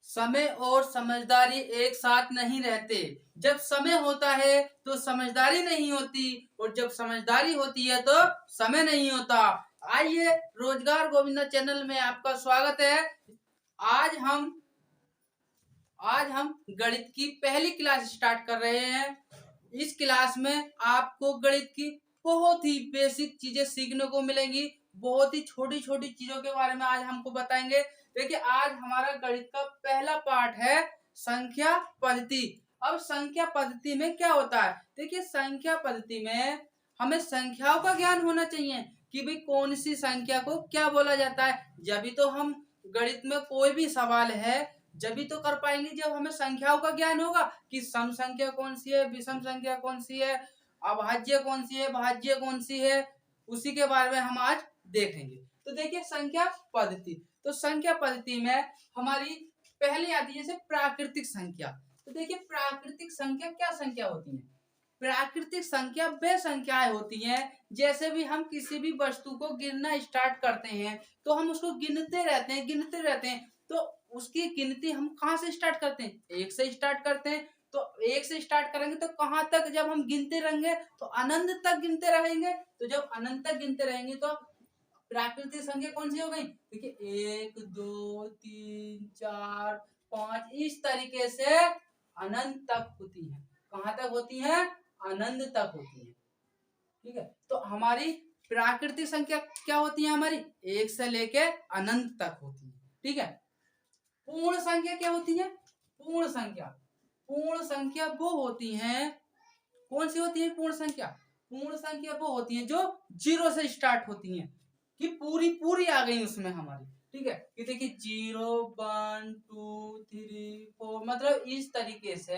समय और समझदारी एक साथ नहीं रहते। जब समय होता है तो समझदारी नहीं होती, और जब समझदारी होती है तो समय नहीं होता। आइए, रोजगार गोविंदा चैनल में आपका स्वागत है। आज हम आज हम गणित की पहली क्लास स्टार्ट कर रहे हैं। इस क्लास में आपको गणित की बहुत ही बेसिक चीजें सीखने को मिलेंगी। बहुत ही छोटी छोटी चीजों के बारे में आज हमको बताएंगे। देखिए, आज हमारा गणित का पहला पार्ट है संख्या पद्धति। अब संख्या पद्धति में क्या होता है? देखिए, संख्या पद्धति में हमें संख्याओं का ज्ञान होना चाहिए कि भाई कौन सी संख्या को क्या बोला जाता है। जब भी तो हम गणित में कोई भी सवाल है जब भी तो कर पाएंगे जब हमें संख्याओं का ज्ञान होगा कि सम संख्या कौन सी है, विषम संख्या कौन सी है, अभाज्य कौन सी है, भाज्य कौन सी है। उसी के बारे में हम आज देखेंगे। तो देखिए, संख्या पद्धति। तो संख्या पद्धति में हमारी पहली आती है जैसे प्राकृतिक संख्या। तो देखिए, प्राकृतिक संख्या क्या संख्या होती है? प्राकृतिक संख्या वे संख्याएं होती हैं जैसे भी हम किसी भी वस्तु को गिनना स्टार्ट करते हैं तो हम उसको गिनते रहते हैं। तो उसकी गिनती हम कहाँ से स्टार्ट करते हैं? एक से स्टार्ट करते हैं। तो एक से स्टार्ट करेंगे तो कहाँ तक जब हम गिनते रहेंगे तो अनंत तक गिनते रहेंगे। तो जब अनंत तक गिनते रहेंगे तो प्राकृतिक संख्या कौन सी हो गई? देखिए, 1 2 3 4 5 इस तरीके से अनंत तक होती है। कहाँ तक होती है? अनंत तक होती है। ठीक है, तो हमारी प्राकृतिक संख्या क्या होती है? हमारी 1 से लेके अनंत तक होती है। ठीक है, पूर्ण संख्या क्या होती है? पूर्ण संख्या वो होती हैं, कौन सी होती है पूर्ण संख्या? पूर्ण संख्या वो होती है जो 0 से स्टार्ट होती हैं, कि पूरी पूरी आ गई उसमें हमारी। ठीक है, कि देखिए 0 1 2 3 4 मतलब इस तरीके से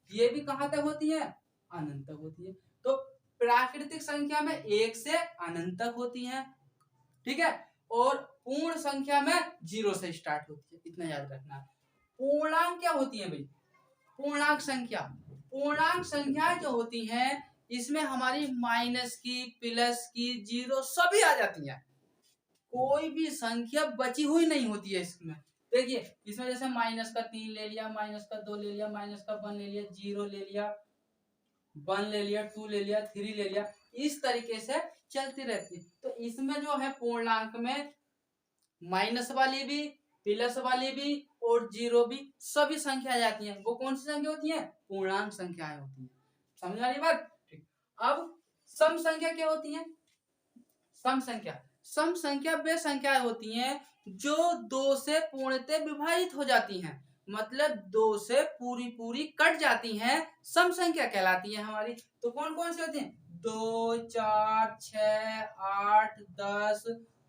ये भी कहाँ तक होती है? अनंत तक होती है। तो प्राकृतिक संख्या में 1 से अनंत तक होती है। ठीक है, और पूर्ण संख्या में 0 से स्टार्ट होती है। इतना याद रखना है। पूर्णांक क्या होती है भाई? पूर्णांक संख्याएं जो होती हैं इसमें हमारी माइनस की, प्लस की, जीरो सभी आ जाती हैं। कोई भी संख्या बची हुई नहीं होती है इसमें। देखिए, इसमें जैसे माइनस का 3 ले लिया, माइनस का 2 ले लिया, माइनस का 1 ले लिया, 0 ले लिया, 1 ले लिया, 2 ले लिया, 3 ले लिया, इस तरीके से चलती रहती है। तो इसमें जो है पूर्णांक में माइनस वाली भी, प्लस वाली भी और 0 भी सभी संख्या आ जाती हैं। वो कौन सी संख्या होती है? पूर्णांक संख्याएं होती हैं। समझ आ रही बात? ठीक। अब सम संख्या क्या होती है? सम संख्या वे संख्याएं होती हैं जो 2 से पूर्णतः विभाजित हो जाती हैं। मतलब 2 से पूरी पूरी कट जाती हैं, सम संख्या कहलाती है हमारी। तो कौन कौन सी होती हैं? 2 4 6 8 10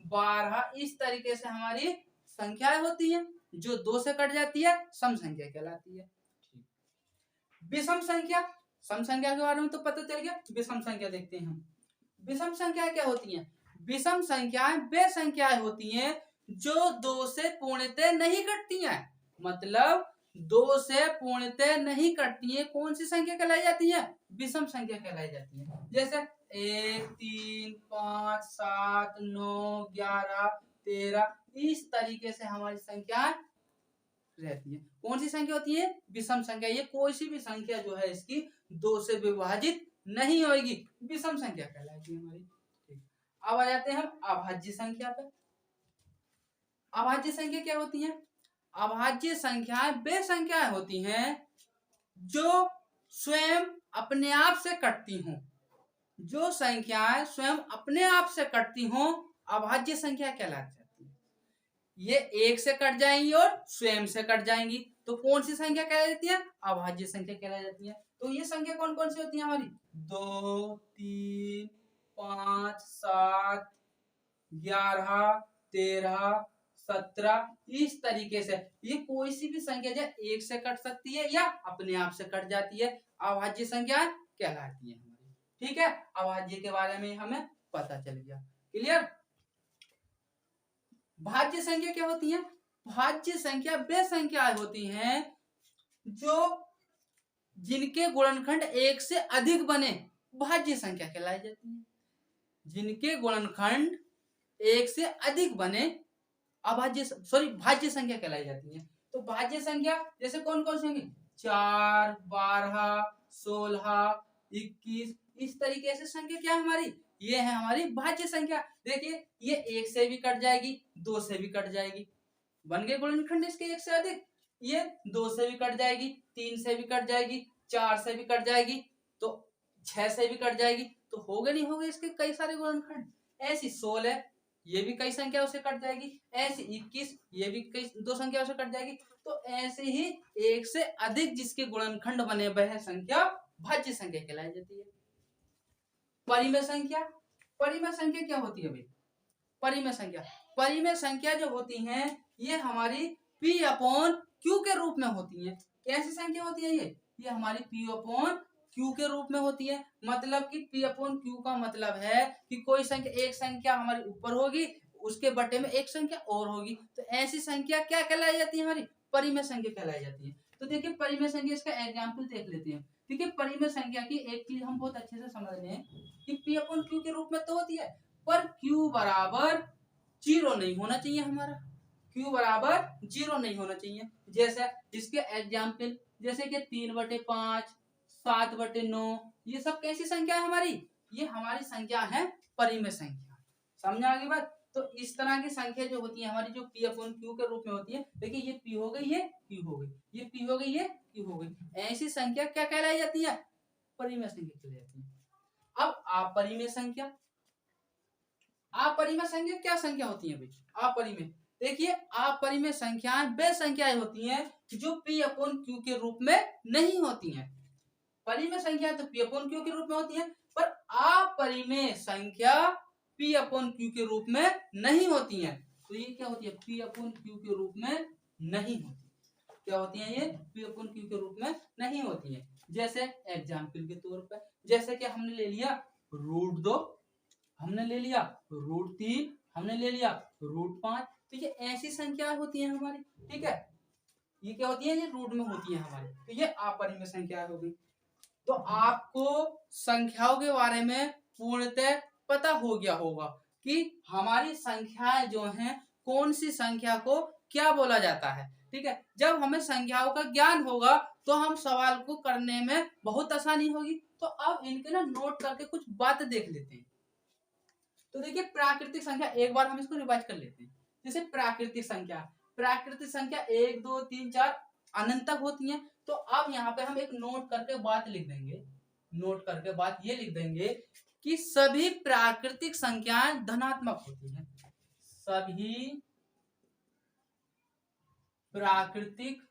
12 इस तरीके से हमारी संख्याएं होती हैं जो 2 से कट जाती है, सम संख्या कहलाती है। विषम संख्या, सम संख्या के बारे में तो पता चल गया। विषम संख्या देखते हैं हम। विषम संख्या क्या होती हैं? विषम संख्याएं वे संख्याएं होती हैं जो 2 से पूर्णतः नहीं कटती हैं। मतलब 2 से पूर्णतः नहीं कटती हैं, कौन सी संख्या कहलाई जाती है? विषम संख्या कहलाई जाती है। जैसे 1 3 5 7 9 11 13 इस तरीके से हमारी संख्या रहती है। कौन सी संख्या होती है? विषम संख्या। ये कोई सी भी संख्या जो है इसकी 2 से विभाजित नहीं होगी, विषम संख्या कहलाती है हमारी। अब आ जाते हैं हम अभाज्य संख्या पे। अभाज्य संख्या क्या होती है? अभाज्य संख्याएं वे संख्याएं होती हैं जो स्वयं अपने आप से कटती हों। जो संख्याएं स्वयं अपने आप से कटती हों अभाज्य संख्या कहलाती है। ये 1 से कट जाएंगी और स्वयं से कट जाएंगी, तो कौन सी संख्या कहलाई जाती है? अभाज्य संख्या कहलाई जाती है। तो ये संख्या कौन कौन सी होती है हमारी? 2 3 5 7 11 13 17 इस तरीके से ये कोई सी भी संख्या जो 1 से कट सकती है या अपने आप से कट जाती है, अभाज्य संख्या कहलाती है हमारी। ठीक है, अभाज्य के बारे में हमें पता चल गया। क्लियर? भाज्य संख्या क्या होती है? भाज्य संख्या वे संख्याएं होती हैं जो जिनके गुणनखंड 1 से अधिक बने, भाज्य संख्या कहलाई जाती है। जिनके गुणनखंड 1 से अधिक बने भाज्य संख्या कहलाई जाती है। तो भाज्य संख्या जैसे कौन कौन सी होंगी, 4, 12, 16, 21, इस तरीके से संख्या क्या है हमारी, ये है हमारी भाज्य संख्या। देखिए ये 1 से भी कट जाएगी, 2 से भी कट जाएगी, बन गए गुणनखंड इसके 1 से अधिक। ये 2 से भी कट जाएगी, 3 से भी कट जाएगी, 4 से भी कट जाएगी, तो 6 से भी कट जाएगी, तो हो गए नहीं हो गए इसके कई सारे गुणनखंड। ऐसी 16, ये भी कई संख्याओं से कट जाएगी। ऐसी 21, ये भी कई 2 संख्याओं से कट जाएगी। तो ऐसे ही 1 से अधिक जिसके गुणनखंड बने वह संख्या भाज्य संख्या कहलाई जाती है। परिमेय संख्या, परिमेय संख्या क्या होती है भाई, परिमेय संख्या, परिमेय संख्या जो होती हैं ये हमारी P अपॉन Q के रूप में होती है। कैसी संख्या होती है ये हमारी P अपॉन Q के रूप में होती है। मतलब कि P अपॉन Q का मतलब है कि कोई संख्या, एक संख्या हमारी ऊपर होगी, उसके बटे में एक संख्या और होगी, तो ऐसी संख्या क्या कहलाई जाती है, हमारी परिमेय संख्या कहलाई जाती है। तो देखिए परिमेय संख्या, इसका एग्जाम्पल देख लेते हैं। देखिए परिमेय संख्या की एक चीज हम बहुत अच्छे से समझ रहे हैं कि P अपॉन Q के रूप में तो होती है, पर Q बराबर 0 नहीं होना चाहिए हमारा, Q बराबर 0 नहीं होना चाहिए। जैसे इसके एग्जाम्पल जैसे कि 3/5, 7/9, ये सब कैसी संख्या है हमारी, ये हमारी संख्या है परिमेय संख्या। समझ आ गई बात। तो इस तरह की संख्या जो होती है हमारी, जो P अपॉन Q के रूप में होती है, देखिए ये P हो गई, ये Q हो गई, ये P हो गई, ये Q हो गई, ऐसी संख्या क्या कहलाई जाती है, परिमेय संख्या कहलाई जाती है। अब अपरिमेय संख्या, अपरिमेय संख्या क्या संख्या होती है भाई, अपरिमेय, देखिए अपरिमेय संख्याएं वे संख्याएं होती हैं जो P अपॉन Q के रूप में नहीं होती हैं। परिमेय संख्या तो P अपॉन Q के रूप में होती है, पर अपरिमेय संख्या P अपॉन Q के रूप में नहीं होती हैं। तो ये क्या होती है, P अपॉन Q के रूप में नहीं होती। क्या होती है ये, P अपॉन Q के रूप में नहीं होती है। जैसे एग्जाम्पल के तौर पर, जैसे कि हमने ले लिया √2, हमने ले लिया √3, हमने ले लिया √5, तो ये ऐसी संख्या होती है हमारी, ठीक है, ये क्या होती है, ये रूट में होती है हमारी, तो ये अपरिमेय संख्या होगी। तो आपको संख्याओं के बारे में पूर्णतः पता हो गया होगा कि हमारी संख्याएं जो हैं कौन सी संख्या को क्या बोला जाता है, ठीक है। जब हमें संख्याओं का ज्ञान होगा तो हम सवाल को करने में बहुत आसानी होगी। तो अब इनके ना नोट करके कुछ बातें देख लेते हैं। तो देखिए प्राकृतिक संख्या, एक बार हम इसको रिवाइज कर लेते हैं। जैसे प्राकृतिक संख्या, प्राकृतिक संख्या 1, 2, 3, 4 अनंत तक होती हैं। तो अब यहाँ पे हम एक नोट करके बात लिख देंगे, नोट करके बात ये लिख देंगे कि सभी प्राकृतिक संख्याएं धनात्मक होती हैं, सभी प्राकृतिक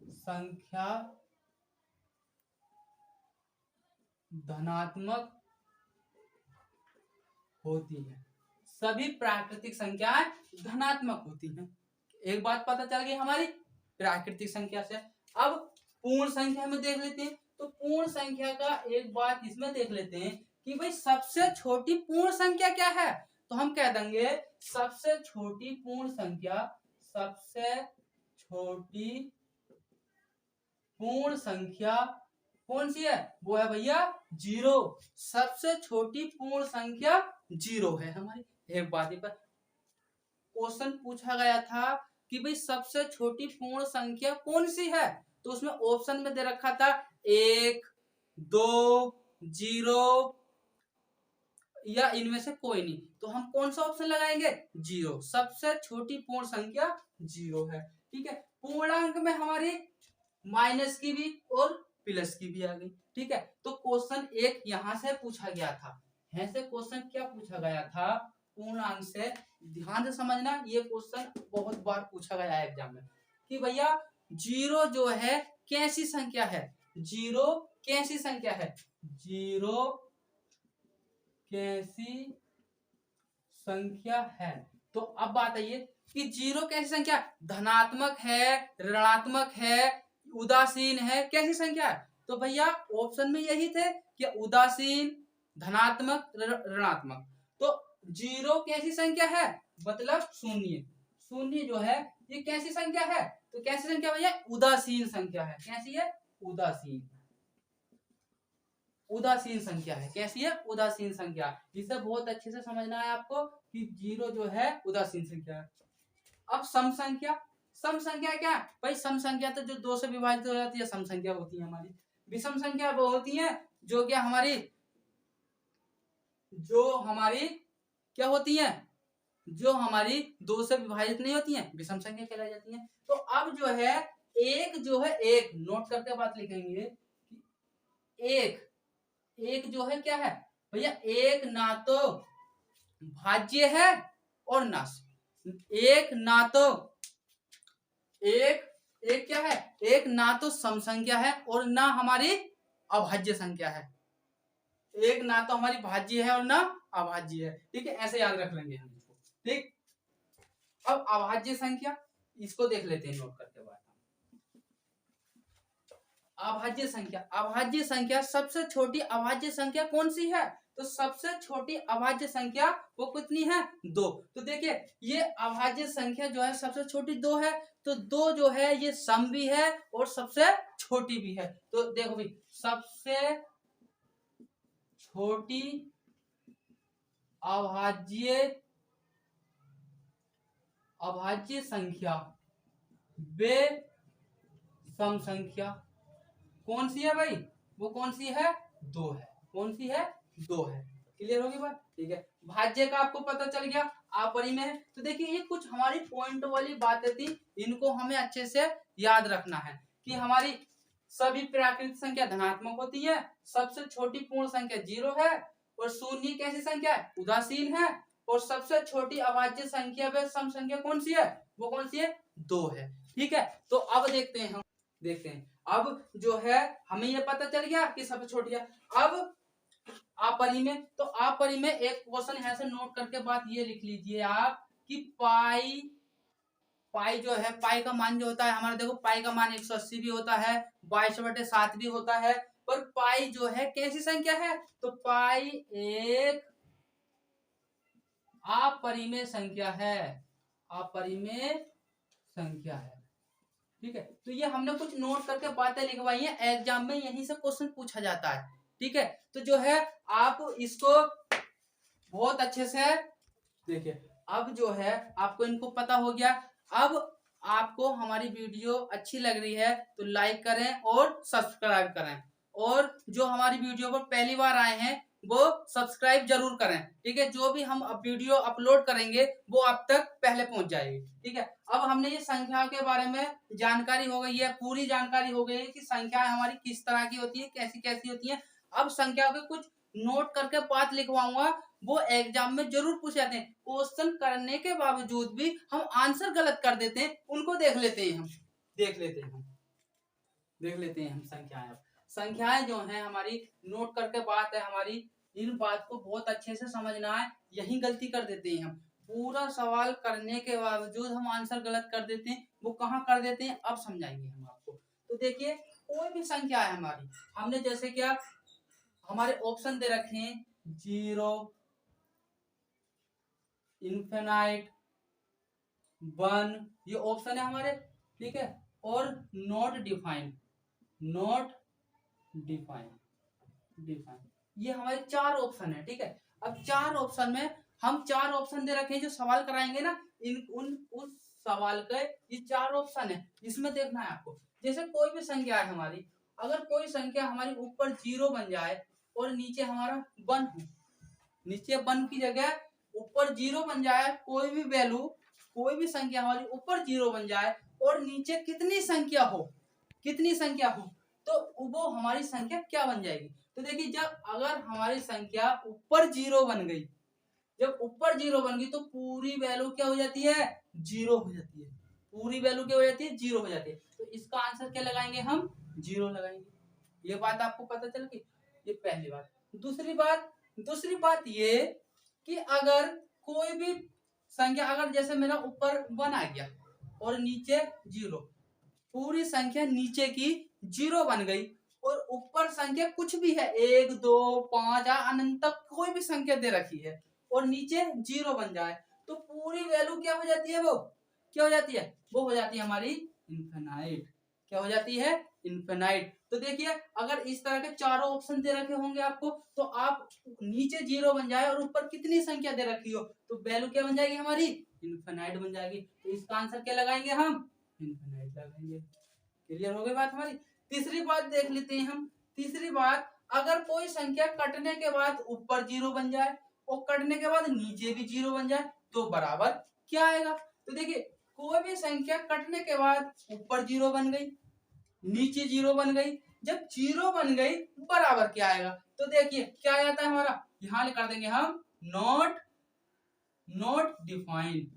संख्या धनात्मक होती है, सभी प्राकृतिक संख्याएं धनात्मक होती हैं। एक बात पता चल गई हमारी प्राकृतिक संख्या से। अब पूर्ण संख्या में देख लेते हैं। तो पूर्ण संख्या का एक बात इसमें देख लेते हैं कि भाई सबसे छोटी पूर्ण संख्या क्या है। तो हम कह देंगे सबसे छोटी पूर्ण संख्या, सबसे छोटी पूर्ण संख्या कौन सी है, वो है भैया 0। सबसे छोटी पूर्ण संख्या 0 है हमारी। एक बात पर क्वेश्चन पूछा गया था कि भाई सबसे छोटी पूर्ण संख्या कौन सी है, तो उसमें ऑप्शन में दे रखा था 1, 2, 0 या इनमें से कोई नहीं। तो हम कौन सा ऑप्शन लगाएंगे, 0। सबसे छोटी पूर्ण संख्या 0 है, ठीक है। पूर्णांक में हमारी माइनस की भी और प्लस की भी आ गई, ठीक है। तो क्वेश्चन एक यहां से पूछा गया था, यहां से क्वेश्चन क्या पूछा गया था, पूर्णांक से। ध्यान से समझना, ये क्वेश्चन बहुत बार पूछा गया है एग्जाम में कि भैया 0 जो है कैसी संख्या है, 0 कैसी संख्या है, 0 कैसी संख्या है। तो अब बात आइए कि 0 कैसी संख्या, धनात्मक है, ऋणात्मक है, उदासीन है, कैसी संख्या है। तो भैया ऑप्शन में यही थे कि उदासीन, धनात्मक, ऋणात्मक। तो 0 कैसी संख्या है, मतलब शून्य, शून्य जो है ये कैसी संख्या है, तो कैसी संख्या भैया, उदासीन संख्या है। कैसी है, उदासीन, उदासीन संख्या है। कैसी है, उदासीन संख्या। इसे बहुत अच्छे से समझना है आपको कि 0 जो है उदासीन संख्या है। अब सम संख्या, सम संख्या क्या भाई, सम संख्या तो जो 2 से विभाजित हो जाती है सम संख्या होती है हमारी। विषम संख्या वो होती है जो क्या हमारी, जो हमारी क्या होती है, जो हमारी 2 से विभाजित नहीं होती है, विषम संख्या कहलाई जाती है। तो अब जो है एक नोट करके बात लिखेंगे, एक एक जो है क्या है भैया, एक ना तो भाज्य है और ना, एक ना तो एक एक क्या है, एक ना तो सम संख्या है और ना हमारी अभाज्य संख्या है। एक ना तो हमारी भाज्य है और ना अभाज्य है, ठीक है, ऐसे याद रख लेंगे हम इसको। ठीक, अब अभाज्य संख्या इसको देख लेते हैं नोट करके बाद। अभाज्य संख्या, अभाज्य संख्या सबसे छोटी अभाज्य संख्या कौन सी है, तो सबसे छोटी अभाज्य संख्या वो कितनी है, 2। तो देखिए ये अभाज्य संख्या जो है सबसे छोटी 2 है, तो 2 जो है ये सम भी है और सबसे छोटी भी है। तो देखो भाई, सबसे छोटी अभाज्य अभाज्य संख्या वे सम संख्या कौन सी है भाई, वो कौन सी है, 2 है। कौन सी है, 2 है। क्लियर होगी बात, ठीक है। भाज्य का आपको पता चल गया, आपरी में है। तो देखिए ये कुछ हमारी पॉइंट वाली बातें थी, इनको हमें अच्छे से याद रखना है कि हमारी सभी प्राकृतिक संख्या धनात्मक होती है, सबसे छोटी पूर्ण संख्या 0 है, और शून्य कैसी संख्या है, उदासीन है, और सबसे छोटी अभाज्य संख्या व सम संख्या कौन सी है, वो कौन सी है, 2 है। ठीक है, तो अब देखते हैं, हम देखते हैं अब जो है हमें ये पता चल गया कि सबसे छोटी है। अब आपरी में, तो आपरी में एक क्वेश्चन यहाँ से नोट करके बात ये लिख लीजिए आप कि पाई, पाई जो है, पाई का मान जो होता है हमारा, देखो पाई का मान 180 भी होता है, 22/7 भी होता है, पर पाई जो है कैसी संख्या है, तो पाई एक अपरिमेय संख्या है, अपरिमेय संख्या है। ठीक है, तो ये हमने कुछ नोट करके बातें लिखवाई हैं, एग्जाम में यहीं से क्वेश्चन पूछा जाता है। ठीक है, तो जो है आप इसको बहुत अच्छे से देखिए। अब जो है आपको इनको पता हो गया। अब आपको हमारी वीडियो अच्छी लग रही है तो लाइक करें और सब्सक्राइब करें, और जो हमारी वीडियो पर पहली बार आए हैं वो सब्सक्राइब जरूर करें। ठीक है, जो भी हम अब वीडियो अपलोड करेंगे वो आप तक पहले पहुंच जाएगी। ठीक है, अब हमने ये संख्या के बारे में जानकारी हो गई है, पूरी जानकारी हो गई है कि संख्याएं हमारी किस तरह की होती है, कैसी कैसी होती है। अब संख्या के कुछ नोट करके बात लिखवाऊंगा, वो एग्जाम में जरूर पूछे जाते हैं। क्वेश्चन करने के बावजूद भी हम आंसर गलत कर देते हैं, उनको देख लेते हैं हम, देख लेते हैं हम संख्याएं। अब संख्याएं जो हैं हमारी, नोट करके बात है हमारी, इन बात को बहुत अच्छे से समझना है। यही गलती कर देते हैं हम, पूरा सवाल करने के बावजूद हम आंसर गलत कर देते हैं। वो कहाँ कर देते हैं अब समझाएंगे हम आपको। तो देखिए कोई भी संख्या है हमारी, हमने जैसे क्या हमारे ऑप्शन दे रखे हैं, 0, इन्फिनाइट, 1, ये ऑप्शन है हमारे। ठीक है, और नॉट डिफाइंड, नॉट डिफाइंड, ये हमारे 4 ऑप्शन है। ठीक है, अब 4 ऑप्शन में हम 4 ऑप्शन दे रखे हैं, जो सवाल कराएंगे ना इन उस सवाल के ये 4 ऑप्शन है, इसमें देखना है आपको। जैसे कोई भी संख्या है हमारी, अगर कोई संख्या हमारी ऊपर 0 बन जाए और नीचे हमारा 1 हो, नीचे 1 की जगह ऊपर 0 बन जाए, कोई भी वैल्यू, कोई भी संख्या हमारी ऊपर 0 बन जाए और नीचे कितनी संख्या हो, तो वो हमारी संख्या क्या बन जाएगी। तो देखिए जब अगर हमारी संख्या ऊपर 0 बन गई, जब ऊपर 0 बन गई तो पूरी वैल्यू क्या हो जाती है, 0 हो जाती है। पूरी वैल्यू क्या हो जाती है, 0 हो जाती है। तो इसका आंसर क्या लगाएंगे हम, 0 लगाएंगे। ये बात आपको पता चल गई, ये पहली बात। दूसरी बात ये कि अगर कोई भी संख्या, अगर जैसे मेरा ऊपर 1 आ गया और नीचे 0, पूरी संख्या नीचे की 0 बन गई और ऊपर संख्या कुछ भी है, 1, 2, 5 अनंत तक कोई भी संख्या दे रखी है और नीचे 0 बन जाए, तो पूरी वैल्यू क्या हो जाती है, वो क्या हो जाती है, वो हो जाती है हमारी इनफिनाइट। क्या हो जाती है, इनफिनाइट। तो देखिए अगर इस तरह के चारों ऑप्शन दे रखे होंगे आपको, तो आप नीचे 0 बन जाए और ऊपर कितनी संख्या दे रखी हो, तो वैल्यू क्या बन जाएगी हमारी, इनफिनाइट बन जाएगी। तो इसका आंसर क्या लगाएंगे हम, इनफिनाइट लगाएंगे। क्लियर हो गई बात हमारी। तीसरी बात देख लेते हैं हम। तीसरी बात, अगर कोई संख्या कटने के बाद ऊपर जीरो बन जाए और कटने के बाद नीचे भी जीरो बन जाए तो बराबर क्या आएगा? तो देखिए, कोई भी संख्या कटने के बाद ऊपर जीरो बन गई, नीचे जीरो बन गई, जब जीरो बन गई बराबर क्या आएगा? तो देखिए क्या आता है हमारा, यहां कर देंगे हम नॉट डिफाइंड।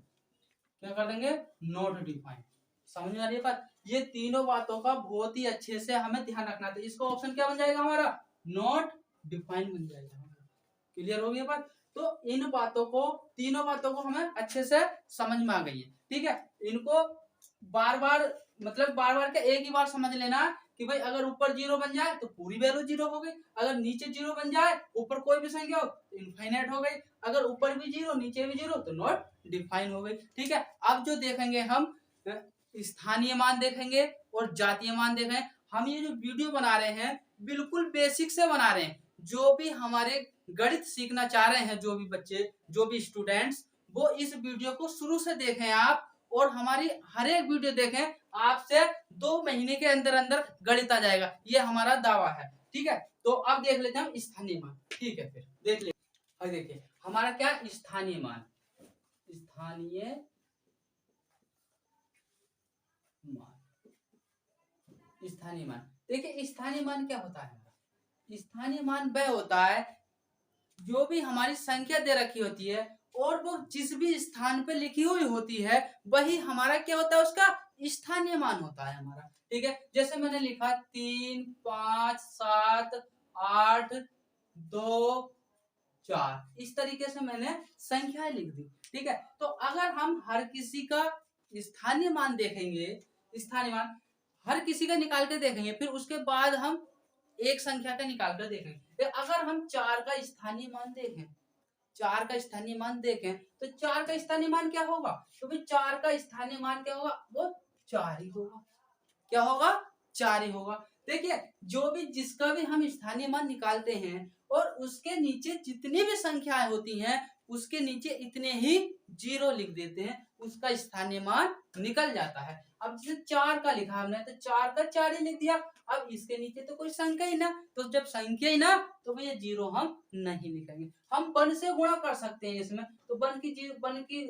क्या कर देंगे? Not defined. समझ में आ रही है बात? ये तीनों बातों का बहुत ही अच्छे से हमें ध्यान रखना था। इसका ऑप्शन क्या बन जाएगा हमारा? नॉट डिफाइंड बन जाएगा हमारा। क्लियर हो गई बात? तो इन बातों को, तीनों बातों को हमें अच्छे से समझ में आ गई है। ठीक है, इनको बार बार मतलब बार बार के एक ही बार समझ लेना कि भाई अगर ऊपर जीरो बन जाए तो पूरी वैल्यू जीरो हो गई, अगर नीचे जीरो बन जाए ऊपर कोई भी संख्या हो तो इनफाइनाइट हो गई, अगर ऊपर भी जीरो नीचे भी जीरो तो नॉट डिफाइन हो गई। ठीक है, अब जो देखेंगे हम स्थानीय मान देखेंगे और जातीय मान देखेंगे। हम ये जो वीडियो बना रहे हैं बिल्कुल बेसिक से बना रहे हैं। जो भी हमारे गणित सीखना चाह रहे हैं, जो भी बच्चे, जो भी स्टूडेंट्स, वो इस वीडियो को शुरू से देखें आप, और हमारी हर एक वीडियो देखें। आपसे 2 महीने के अंदर अंदर गणित आ जाएगा, ये हमारा दावा है। ठीक है, तो अब देख लेते हैं हम स्थानीय मान। ठीक है, फिर देख लेते हैं। देखिए हमारा क्या स्थानीय मान, स्थानीय मान, स्थानीय मान। देखिए स्थानीय मान क्या होता है? स्थानीय मान वह होता है जो भी हमारी संख्या दे रखी होती है और वो जिस भी स्थान पे लिखी हुई होती है वही हमारा क्या होता है, उसका स्थानीय मान होता है हमारा। ठीक है, जैसे मैंने लिखा 3 5 7 8 2 4, इस तरीके से मैंने संख्याएं लिख दी। ठीक है, तो अगर हम हर किसी का स्थानीय मान देखेंगे, स्थानीय मान हर किसी का निकाल के देखेंगे, फिर उसके बाद हम एक संख्या का निकाल कर देखेंगे। तो अगर हम 4 का स्थानीय मान देखें, 4 का स्थानीय मान देखें तो 4 का स्थानीय मान क्या होगा? तो भाई 4 का स्थानीय मान क्या होगा? वो 4 ही होगा। क्या होगा? 4 ही होगा। देखिए, जो भी जिसका भी हम स्थानीय मान निकालते हैं और उसके नीचे जितनी भी संख्याएं होती हैं उसके नीचे इतने ही जीरो लिख देते हैं, उसका स्थानीय मान निकल जाता है। अब जैसे 4 का लिखा हमने तो 4 का 4 ही लिख दिया। अब इसके नीचे तो कोई संख्या ही ना, तो जब संख्या ही ना तो भैया जीरो हम नहीं लिखेंगे। हम 1 से गुणा कर सकते हैं इसमें, तो 1 की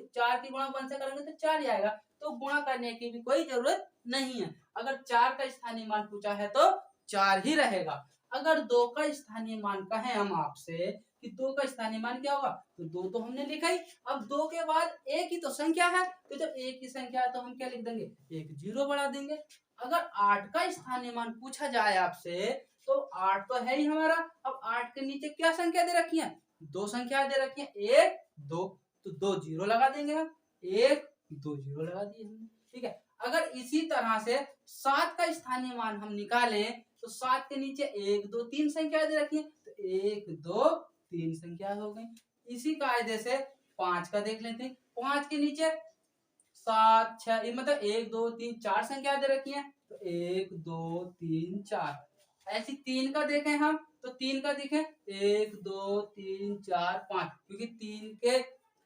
4 की गुणा 1 से करेंगे तो 4 ही आएगा, तो गुणा करने की भी कोई जरूरत नहीं है। अगर 4 का स्थानीय मान पूछा है तो 4 ही रहेगा। अगर 2 का स्थानीय मान कहें हम आपसे कि 2 का स्थानीय मान क्या होगा, तो 2 तो हमने लिखा ही। अब 2 के बाद एक ही तो संख्या है, तो जब एक ही संख्या है तो हम क्या लिख देंगे? एक जीरो बढ़ा देंगे। अगर 8 का स्थानीय मान पूछा जाए आपसे तो 8 तो है ही हमारा। अब 8 के नीचे क्या संख्या दे रखी है? 2 संख्या दे रखी है, 1 2, तो 2 जीरो लगा देंगे हम, 1 2 जीरो लगा दिए हमने। ठीक है, अगर इसी तरह से 7 का स्थानीय मान हम निकालें तो 7 के नीचे 1 2 3 संख्या दे रखी है, तो 1 2 3 संख्या हो गई। इसी कायदे से 5 का देख लेते हैं। 5 के नीचे 7 6 मतलब 1 2 3 4 संख्या दे रखी है, तो 1 2 3 4। ऐसी 3 का देखें हम तो 3 का देखें 1 2 3 4 5, क्योंकि 3 के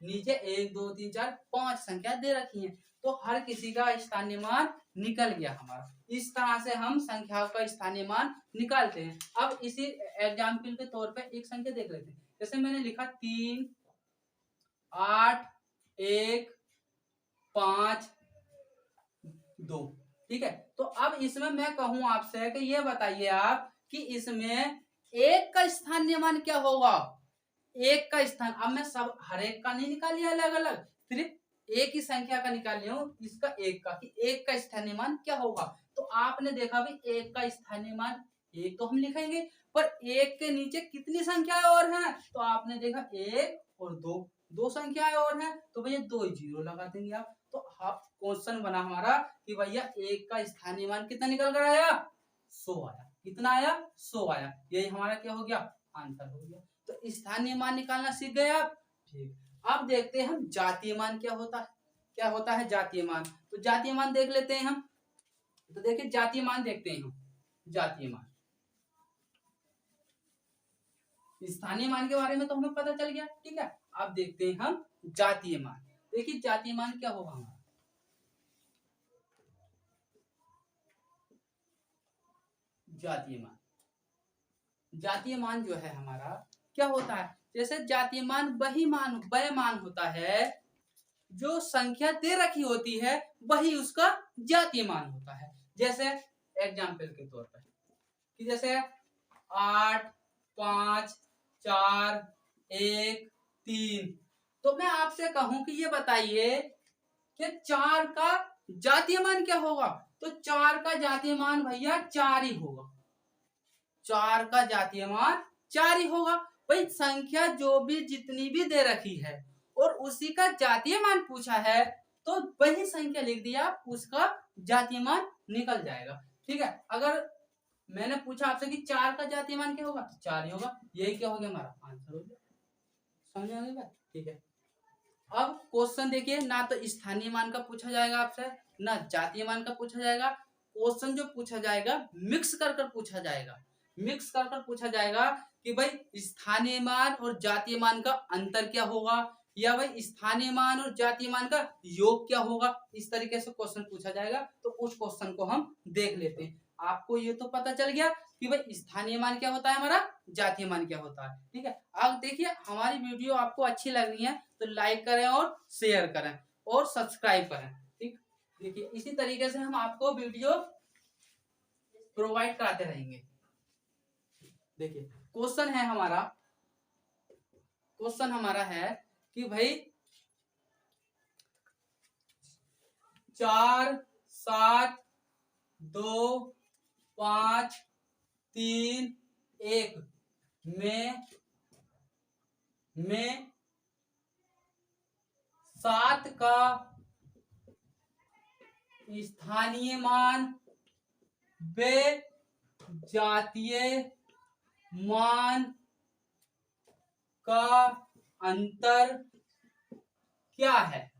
नीचे 1 2 3 4 5 संख्या दे रखी है, तो हर किसी का स्थानीय मान निकल गया हमारा। इस तरह से हम संख्याओं का स्थानीय मान निकालते हैं। अब इसी एग्जाम्पल के तौर पे एक संख्या देख लेते हैं। जैसे मैंने लिखा 3 8 1 5 2। ठीक है, तो अब इसमें मैं कहूं आपसे कि ये बताइए आप कि इसमें एक का स्थानीय मान क्या होगा? एक का स्थान, अब मैं सब हर एक का नहीं निकाल लिया अलग अलग, सिर्फ एक ही संख्या का निकाल लिया हूं, इसका एक का, कि एक का स्थानीय मान क्या होगा। तो आपने देखा भी एक का स्थानीय मान एक तो हम लिखेंगे, पर एक के नीचे कितनी संख्याएं और हैं? तो आपने देखा एक और दो, दो संख्याएं और हैं, तो भैया 2 जीरो लगा देंगे आप। तो आप क्वेश्चन बना हमारा कि भैया एक का स्थानीय मान कितना निकल कर आया? 100 आया। कितना आया? 100 आया। यही हमारा क्या हो गया? आंसर हो गया। तो स्थानीय मान निकालना सीख गए आप। ठीक, अब देखते हैं हम जातीय मान क्या होता है। क्या होता है जातीय मान? तो जातीय मान देख लेते हैं हम। तो देखिए जातीय मान देखते हैं हम। जातीय मान, स्थानीय मान के बारे में तो हमें पता चल गया। ठीक है, अब देखते हैं हम जातीय मान। देखिए जातीय मान क्या होगा हमारा। जातीय मान। जातीय मान जो है हमारा क्या होता है, जैसे जातीय मान वह मान होता है जो संख्या दे रखी होती है, वही उसका जातीय मान होता है। जैसे एग्जाम्पल के तौर पर कि जैसे 8, 5, 4, 1, 3, तो मैं आपसे कहूं कि ये बताइए कि 4 का जातीय मान क्या होगा, तो 4 का जातीय मान भैया 4 ही होगा। 4 का जातीय मान 4 ही होगा। भाई संख्या जो भी जितनी भी दे रखी है और उसी का जातीय मान पूछा है, तो वही संख्या लिख दिया, उसका जातीय मान निकल जाएगा। ठीक है, अगर मैंने पूछा आपसे कि 4 का जातीय मान क्या होगा, तो 4 ही होगा। यही क्या हो गया, हमारा आंसर हो गया। समझ आ गई बात? ठीक है, अब क्वेश्चन देखिए, ना तो स्थानीय मान का पूछा जाएगा आपसे, ना जातीय मान का पूछा जाएगा। क्वेश्चन जो पूछा जाएगा मिक्स कर कर पूछा जाएगा। मिक्स कर कर पूछा जाएगा कि भाई स्थानीय मान और जातीय मान का अंतर क्या होगा, या भाई स्थानीय मान और जातीय मान का योग क्या होगा। इस तरीके से क्वेश्चन पूछा जाएगा, तो उस क्वेश्चन को हम देख लेते हैं। आपको ये तो पता चल गया कि भाई स्थानीय मान क्या होता है, हमारा जातीय मान क्या होता है। ठीक है, अब देखिए हमारी वीडियो आपको अच्छी लग रही है तो लाइक करें और शेयर करें और सब्सक्राइब करें। ठीक, देखिए इसी तरीके से हम आपको वीडियो प्रोवाइड कराते रहेंगे। देखिए क्वेश्चन हमारा है कि भाई 4, 7, 2, 5, 3, 1 में 7 का स्थानीय मान व जातीय मान का अंतर क्या है।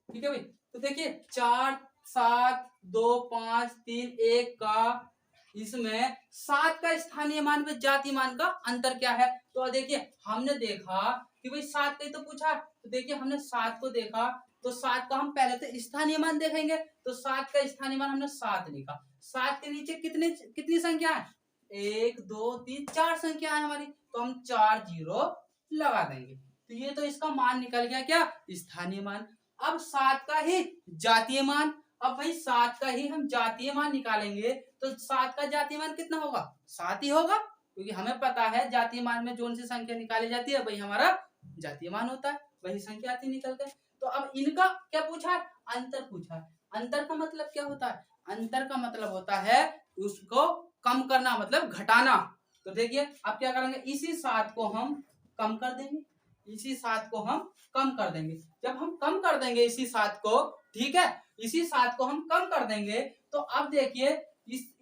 ठीक है भाई, तो देखिए 4, 7, 2, 5, 3, 1 का, इसमें 7 का स्थानीय मान व जातीय मान का अंतर क्या है। तो देखिए हमने देखा कि भाई 7 का ही तो पूछा, तो देखिए हमने 7 को देखा, तो 7 का हम पहले तो स्थानीय मान देखेंगे, तो 7 का स्थानीय मान हमने 7 लिखा। 7 के नीचे कितनी संख्या है, 1, 2, 3, 4 संख्या है हमारी, तो हम 4 जीरो लगा देंगे। तो ये तो इसका मान निकल गया क्या, स्थानीय मान। अब 7 का ही जातीय मान, अब भाई 7 का ही हम जातीय मान निकालेंगे, तो 7 का जातीय मान कितना होगा, 7 ही होगा, क्योंकि हमें पता है जातीय मान में जोन सी संख्या निकाली जाती है वही हमारा जातीय मान होता है, वही संख्या आती निकल के। तो अब इनका क्या पूछा है, अंतर पूछा है। अंतर का मतलब क्या होता है, अंतर का मतलब होता है उसको कम करना, मतलब घटाना। तो देखिए अब क्या करेंगे, इसी 7 को हम कम कर देंगे, इसी 7 को हम कम कर देंगे। जब हम कम कर देंगे इसी 7 को, ठीक है, इसी 7 को हम कम कर देंगे, तो अब देखिए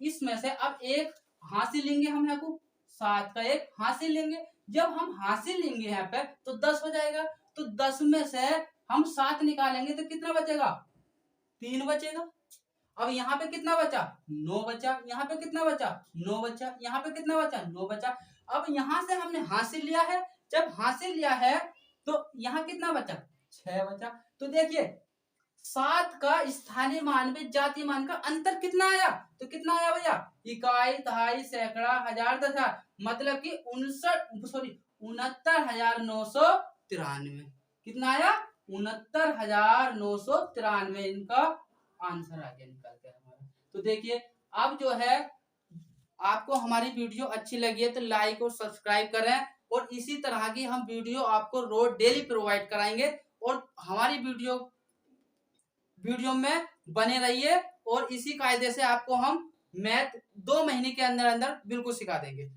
इसमें से अब एक हासिल लेंगे हम, यहाँ को 7 का एक हासिल लेंगे। जब हम हासिल लेंगे यहाँ पे तो 10 हो जाएगा, तो 10 में से हम 7 निकालेंगे तो कितना बचेगा, 3 बचेगा। अब यहाँ पे कितना बचा, 9 बचा, यहाँ पे कितना बचा, 9 बचा, यहाँ पे कितना बचा, 9 बचा। अब यहाँ से हमने हासिल लिया है, जब हासिल लिया है तो यहाँ कितना बचा, 6 बचा। तो देखिए 7 का स्थानीय मान में जातीय मान का अंतर कितना आया, तो कितना आया भैया, इकाई, दहाई, सैकड़ा, हजार, 10,000, मतलब कि 69,993। कितना आया, 69,993 इनका आंसर आ गया निकल के हमारा। तो देखिए अब जो है आपको हमारी वीडियो अच्छी लगी है तो लाइक और सब्सक्राइब करें, और इसी तरह की हम वीडियो आपको रोज डेली प्रोवाइड कराएंगे, और हमारी वीडियो में बने रहिए, और इसी कायदे से आपको हम मैथ 2 महीने के अंदर अंदर बिल्कुल सिखा देंगे। ठीक है।